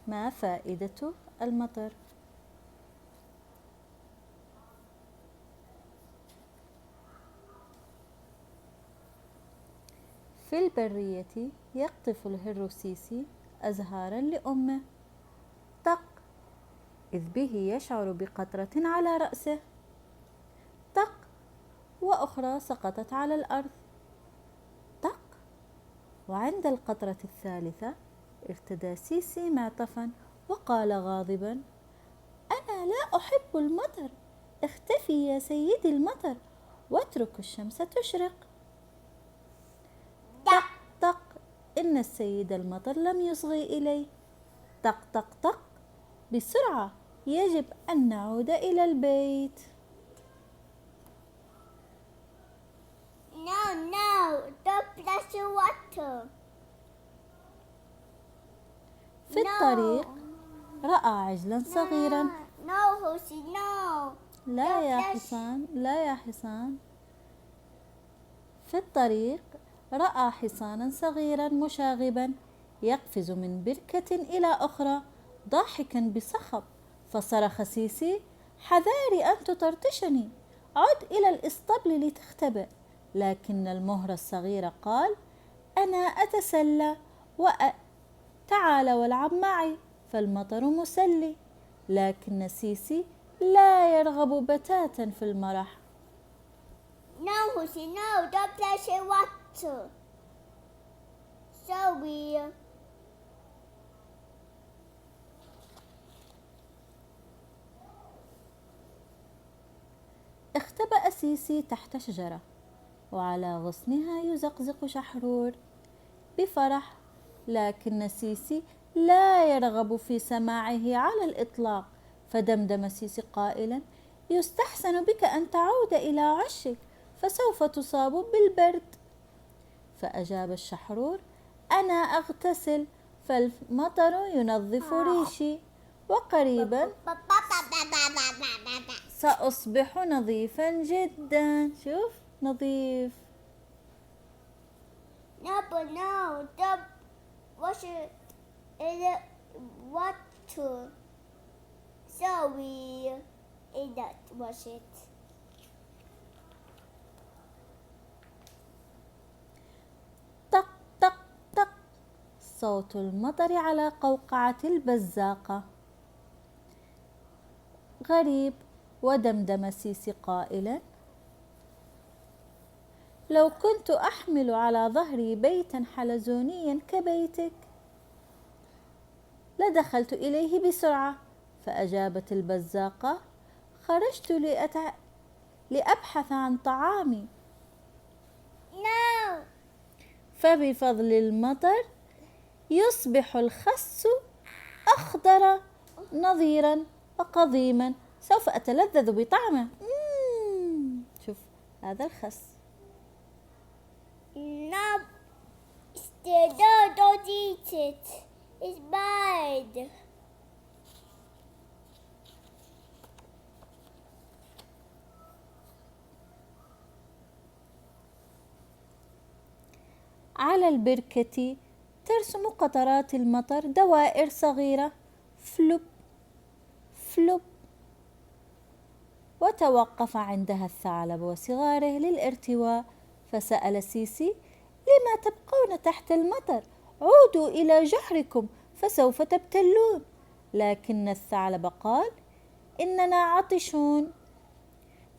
ما فائدة المطر؟ في البرية يقطف الهر سيسي أزهارا لأمه، طق، إذ به يشعر بقطرة على رأسه، طق، وأخرى سقطت على الأرض، طق، وعند القطرة الثالثة ارتدى سيسي معطفا وقال غاضبا: أنا لا أحب المطر، اختفي يا سيدي المطر واترك الشمس تشرق. طق طق، إن السيد المطر لم يصغي إليه، طق طق طق، بسرعة يجب أن نعود إلى البيت. No, don't splash water. في الطريق رأى عجلا صغيرا. No, Hoshi, no. لا يا حصان، لا يا حصان. في الطريق رأى حصانا صغيرا مشاغبا يقفز من بركة إلى أخرى ضاحكا بصخب، فصرخ سيسي: حذاري أن تطرطشني، عد إلى الإسطبل لتختبئ. لكن المهر الصغير قال: أنا أتسلى، تعال والعب معي، فالمطر مسلي. لكن سيسي لا يرغب بتاتا في المرح. No, Hoshi, no, don't splash water. So weird. اختبأ سيسي تحت شجرة، وعلى غصنها يزقزق شحرور بفرح، لكن سيسي لا يرغب في سماعه على الإطلاق، فدمدم سيسي قائلا: يستحسن بك أن تعود إلى عشك، فسوف تصاب بالبرد. فأجاب الشحرور: أنا أغتسل، فالمطر ينظف ريشي، وقريبا سأصبح نظيفا جدا. شوف، نظيف. No, but no, don't wash it in the water. So weird. It don't wash it. طق طق طق، صوت المطر على قوقعة البزاقة. غريب. ودمدم سيسي قائلا: لو كنت أحمل على ظهري بيتا حلزونيا كبيتك لدخلت إليه بسرعة. فأجابت البزاقة: خرجت لأبحث عن طعامي. No. فبفضل المطر يصبح الخس أخضر نظيرا وقضيما، سوف أتلذذ بطعمه. شوف هذا الخس. No. Don't eat it. It's bad. على البركة ترسم قطرات المطر دوائر صغيرة، فلوب فلوب. وتوقف عندها الثعلب وصغاره للارتواء، فسأل سيسي: لما تبقون تحت المطر؟ عودوا إلى جحركم فسوف تبتلون. لكن الثعلب قال: إننا عطشون.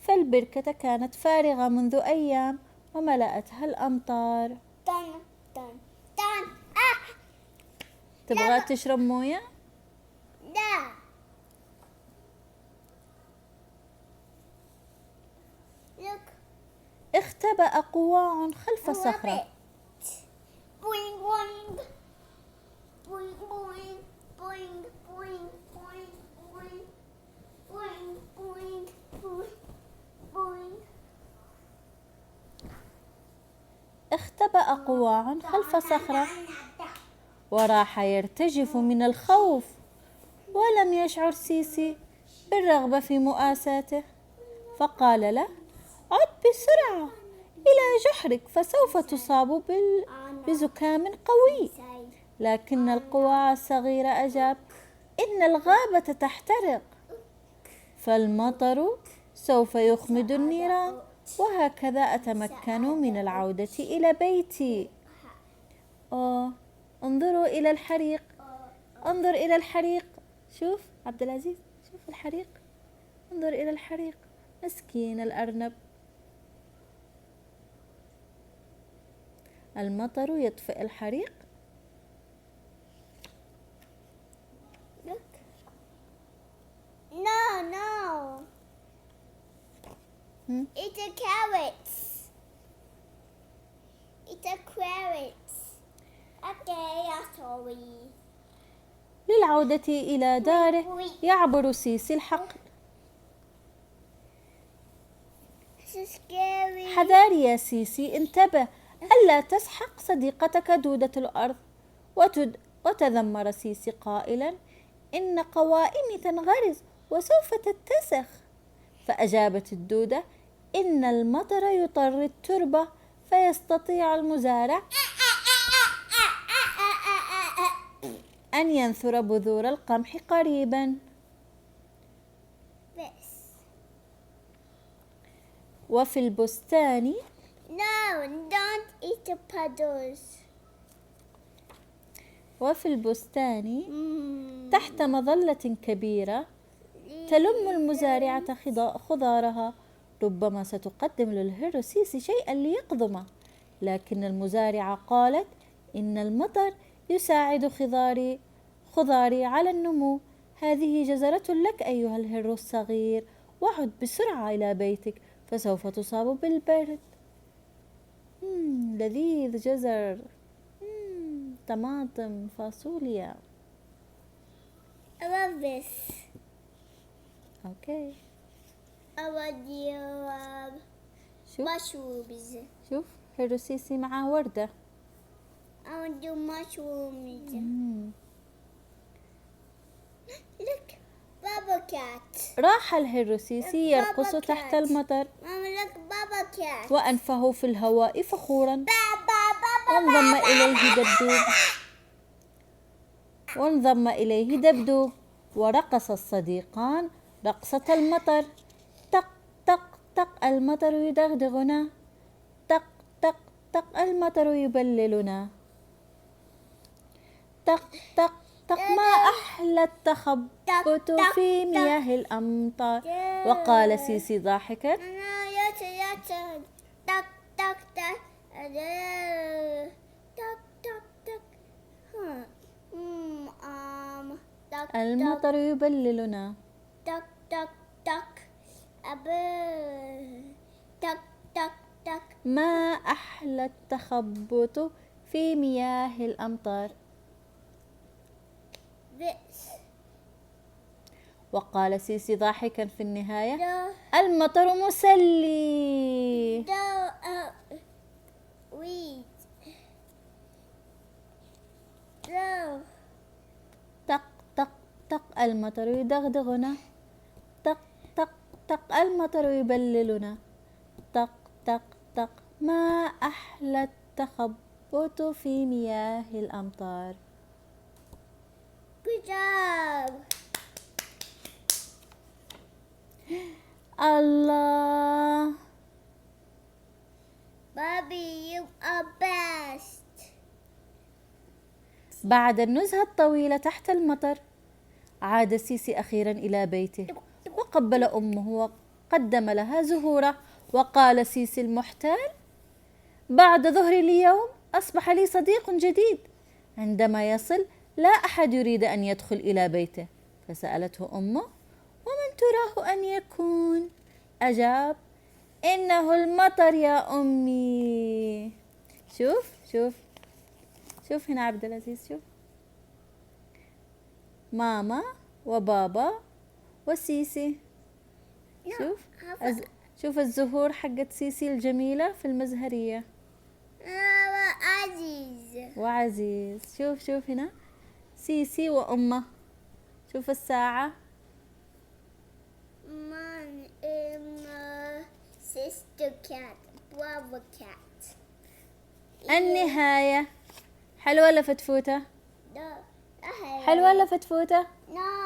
فالبركة كانت فارغة منذ أيام وملأتها الأمطار. Done. تبغى تشرب موية؟ لا. Look. اختبأ قواع خلف صخرة. Boing boing. Boing boing. Boing boing. Boing boing. Boing boing. Boing boing. اختبأ قواع خلف صخرة وراح يرتجف من الخوف، ولم يشعر سيسي بالرغبة في مؤاساته، فقال له: عد بسرعة إلى جحرك فسوف تصاب بزكام قوي. لكن القواع الصغير أجاب: إن الغابة تحترق، فالمطر سوف يخمد النيران، وهكذا أتمكن من العودة إلى بيتي. انظروا إلى الحريق، انظر إلى الحريق. شوف عبد العزيز، شوف الحريق، انظر إلى الحريق. مسكين الأرنب. المطر يطفئ الحريق. Look. No. It's a carrots. It's a carrots. Okay, sorry. للعودة إلى داره يعبر سيسي الحقل. This is scary. حذار يا سيسي، انتبه ألا تسحق صديقتك دودة الأرض. وتذمر سيسي قائلا: إن قوائمي تنغرز وسوف تتسخ. فأجابت الدودة: إن المطر يطر التربة فيستطيع المزارع أن ينثر بذور القمح قريبا. وفي البستان No, don't eat the puddles. وفي البستان تحت مظلة كبيرة تلم المزارعة خضارها. ربما ستقدم للهر سيسي شيئا ليقضمه، لكن المزارعة قالت: إن المطر يساعد خضاري على النمو. هذه جزرة لك أيها الهر الصغير، وعد بسرعة إلى بيتك فسوف تصاب بالبرد. لذيذ جزر، طماطم، فاصوليا. I love this. أوكي. I want you شوف mushrooms. شوف هيرو سيسي معاه وردة. I want you mushrooms. Look, Baba Cat. راح الهيرو سيسي يرقص تحت المطر، Mama, look, Baba Cat. وأنفه في الهواء فخورا. Baba. وانضم إليه دبدوب، ورقص الصديقان رقصة المطر. طق طق طق المطر يدغدغنا، طق طق طق المطر يبللنا، طق طق طق ما أحلى التخبط في مياه الأمطار. وقال سيسي ضاحكا: Tuck, tuck, tuck. Tuck, tuck, tuck. Tuck, المطر يبللنا. tuck, tuck, tuck. Tuck, tuck, tuck. ما أحلى التخبط في مياه الأمطار. This. وقال سيسي ضاحكا في النهاية: The, المطر مسلي. weed. The. طق طق طق المطر يدغدغنا، طق طق طق المطر يبللنا، طق طق طق ما أحلى التخبط في مياه الأمطار. Good job. الله. Bobby, you are best. بعد النزهة الطويلة تحت المطر عاد سيسي أخيرا إلى بيته، وقبل أمه وقدم لها زهورة. وقال سيسي المحتال: بعد ظهر اليوم أصبح لي صديق جديد. عندما يصل لا أحد يريد أن يدخل إلى بيته. فسألته أمه: ومن تراه أن يكون؟ أجاب: إنه المطر يا أمي. شوف هنا عبد العزيز، شوف ماما وبابا وسيسي. شوف الزهور حقت سيسي الجميلة في المزهرية. وعزيز. شوف هنا سيسي وأمه. شوف الساعة. Mom, sister cat, brother cat. النهاية. حلوة ولا فتفوتة؟ the حلوة ولا فتفوتة؟ No.